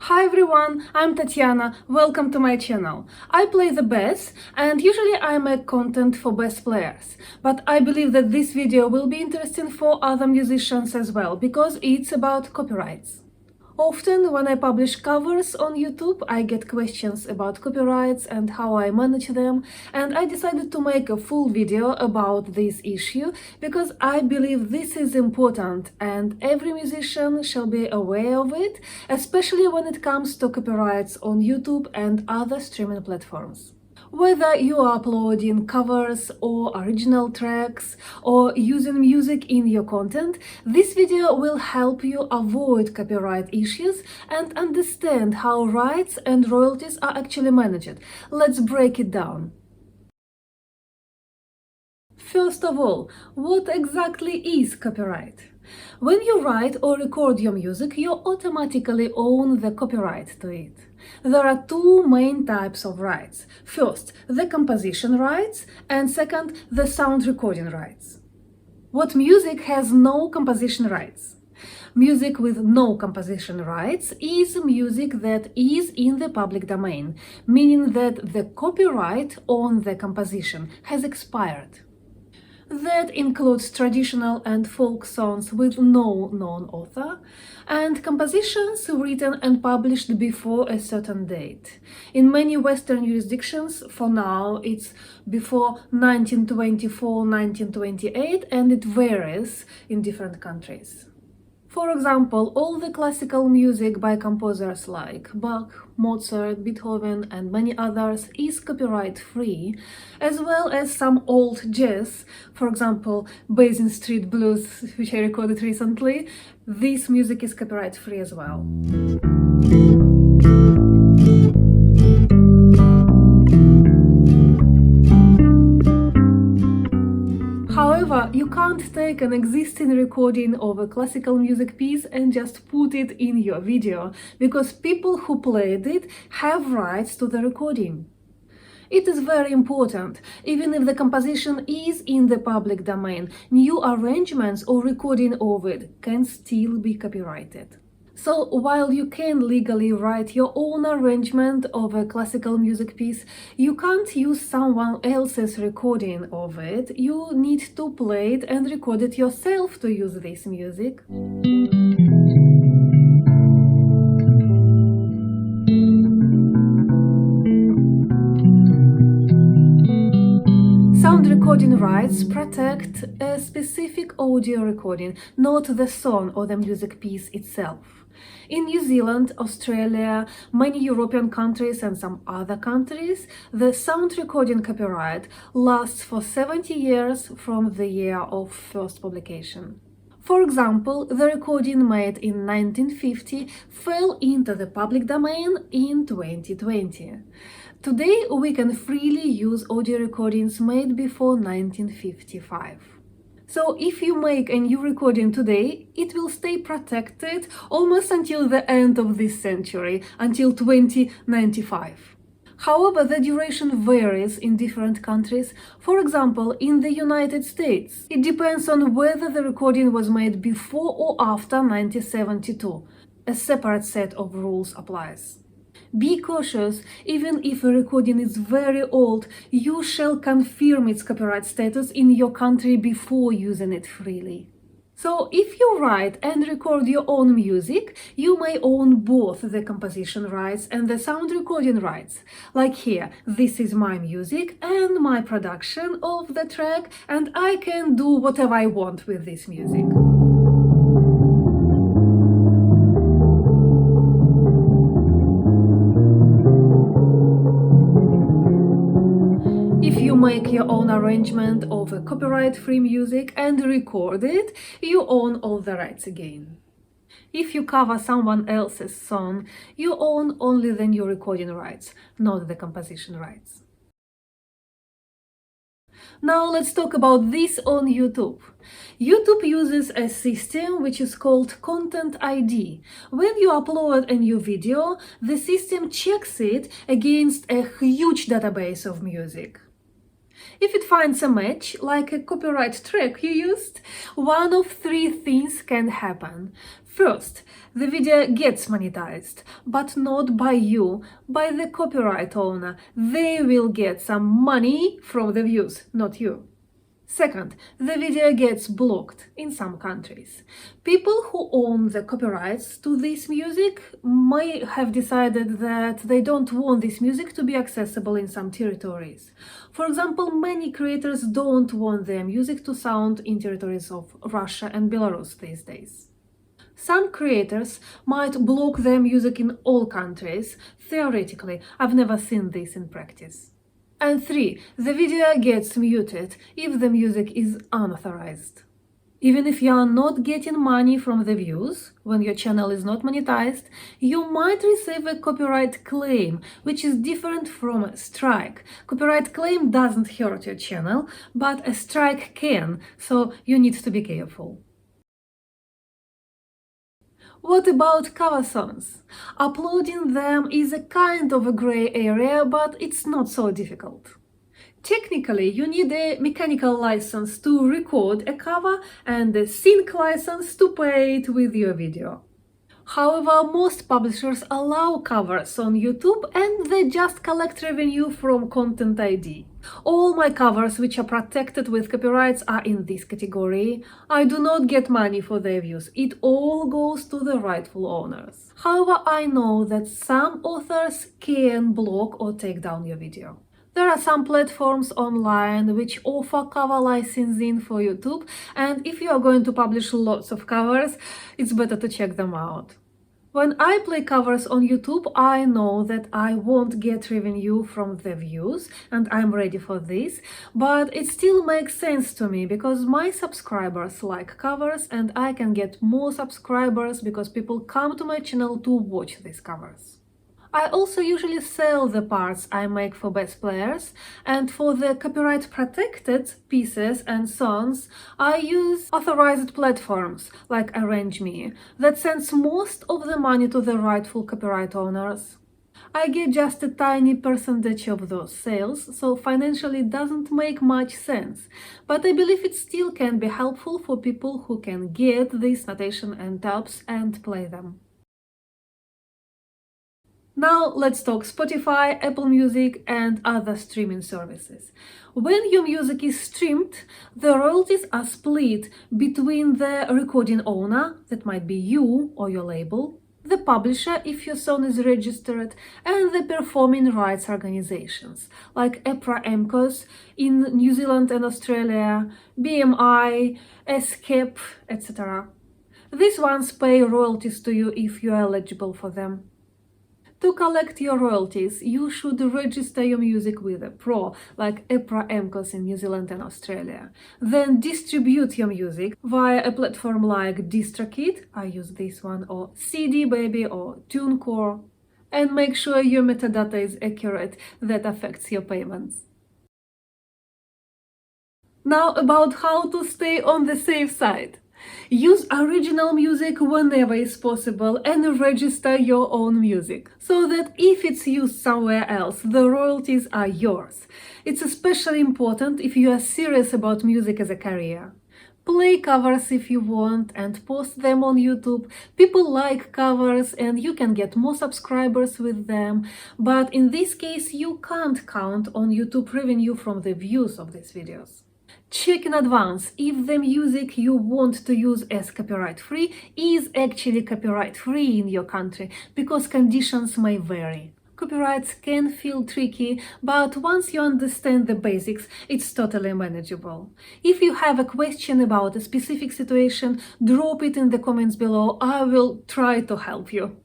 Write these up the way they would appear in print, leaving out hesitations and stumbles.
Hi everyone, I'm Tatiana, welcome to my channel. I play the bass and usually I make content for bass players, but I believe that this video will be interesting for other musicians as well, because it's about copyrights. Often when I publish covers on YouTube, I get questions about copyrights and how I manage them, and I decided to make a full video about this issue because I believe this is important and every musician shall be aware of it, especially when it comes to copyrights on YouTube and other streaming platforms. Whether you are uploading covers or original tracks or using music in your content, this video will help you avoid copyright issues and understand how rights and royalties are actually managed. Let's break it down. First of all, what exactly is copyright? When you write or record your music, you automatically own the copyright to it. There are two main types of rights. First, the composition rights, and second, the sound recording rights. What music has no composition rights? Music with no composition rights is music that is in the public domain, meaning that the copyright on the composition has expired. That includes traditional and folk songs with no known author, and compositions written and published before a certain date. In many Western jurisdictions, for now, it's before 1924-1928, and it varies in different countries. For example, all the classical music by composers like Bach, Mozart, Beethoven and many others is copyright-free, as well as some old jazz, for example, Basin Street Blues, which I recorded recently. This music is copyright-free as well. However, you can't take an existing recording of a classical music piece and just put it in your video, because people who played it have rights to the recording. It is very important. Even if the composition is in the public domain, new arrangements or recording of it can still be copyrighted. So, while you can legally write your own arrangement of a classical music piece, you can't use someone else's recording of it. You need to play it and record it yourself to use this music. Sound recording rights protect a specific audio recording, not the song or the music piece itself. In New Zealand, Australia, many European countries and some other countries, the sound recording copyright lasts for 70 years from the year of first publication. For example, the recording made in 1950 fell into the public domain in 2020. Today, we can freely use audio recordings made before 1955. So if you make a new recording today, it will stay protected almost until the end of this century, until 2095. However, the duration varies in different countries. For example, in the United States, it depends on whether the recording was made before or after 1972. A separate set of rules applies. Be cautious. Even if a recording is very old, you shall confirm its copyright status in your country before using it freely. So, if you write and record your own music, you may own both the composition rights and the sound recording rights. Like here, this is my music and my production of the track, and I can do whatever I want with this music. If you make your own arrangement of a copyright-free music and record it, you own all the rights again. If you cover someone else's song, you own only the new recording rights, not the composition rights. Now let's talk about this on YouTube. YouTube uses a system which is called Content ID. When you upload a new video, the system checks it against a huge database of music. If it finds a match, like a copyright track you used, one of three things can happen. First, the video gets monetized, but not by you, by the copyright owner. They will get some money from the views, not you. Second, the video gets blocked in some countries. People who own the copyrights to this music may have decided that they don't want this music to be accessible in some territories. For example, many creators don't want their music to sound in territories of Russia and Belarus these days. Some creators might block their music in all countries. Theoretically, I've never seen this in practice. And 3. The video gets muted if the music is unauthorized. Even if you are not getting money from the views, when your channel is not monetized, you might receive a copyright claim, which is different from a strike. Copyright claim doesn't hurt your channel, but a strike can, so you need to be careful. What about cover songs? Uploading them is a kind of a gray area, but it's not so difficult. Technically, you need a mechanical license to record a cover and a sync license to play it with your video. However, most publishers allow covers on YouTube and they just collect revenue from Content ID. All my covers which are protected with copyrights are in this category. I do not get money for their views. It all goes to the rightful owners. However, I know that some authors can block or take down your video. There are some platforms online which offer cover licensing for YouTube, and if you are going to publish lots of covers, it's better to check them out. When I play covers on YouTube, I know that I won't get revenue from the views, and I'm ready for this, but it still makes sense to me because my subscribers like covers and I can get more subscribers because people come to my channel to watch these covers. I also usually sell the parts I make for best players, and for the copyright protected pieces and songs, I use authorized platforms like ArrangeMe that sends most of the money to the rightful copyright owners. I get just a tiny percentage of those sales, so financially it doesn't make much sense, but I believe it still can be helpful for people who can get this notation and tabs and play them. Now let's talk Spotify, Apple Music and other streaming services. When your music is streamed, the royalties are split between the recording owner, that might be you or your label, the publisher if your song is registered, and the performing rights organizations like EPRA-MCOS in New Zealand and Australia, BMI, SCAP, etc. These ones pay royalties to you if you are eligible for them. To collect your royalties, you should register your music with a pro, like EPRA-MCOS in New Zealand and Australia. Then distribute your music via a platform like DistroKid, I use this one, or CD Baby or TuneCore, and make sure your metadata is accurate. That affects your payments. Now about how to stay on the safe side. Use original music whenever is possible and register your own music, so that if it's used somewhere else, the royalties are yours. It's especially important if you are serious about music as a career. Play covers if you want and post them on YouTube. People like covers and you can get more subscribers with them, but in this case you can't count on YouTube revenue from the views of these videos. Check in advance if the music you want to use as copyright-free is actually copyright-free in your country, because conditions may vary. Copyrights can feel tricky, but once you understand the basics, it's totally manageable. If you have a question about a specific situation, drop it in the comments below. I will try to help you.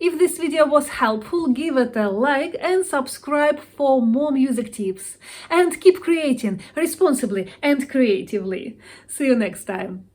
If this video was helpful, give it a like and subscribe for more music tips. And keep creating responsibly and creatively. See you next time.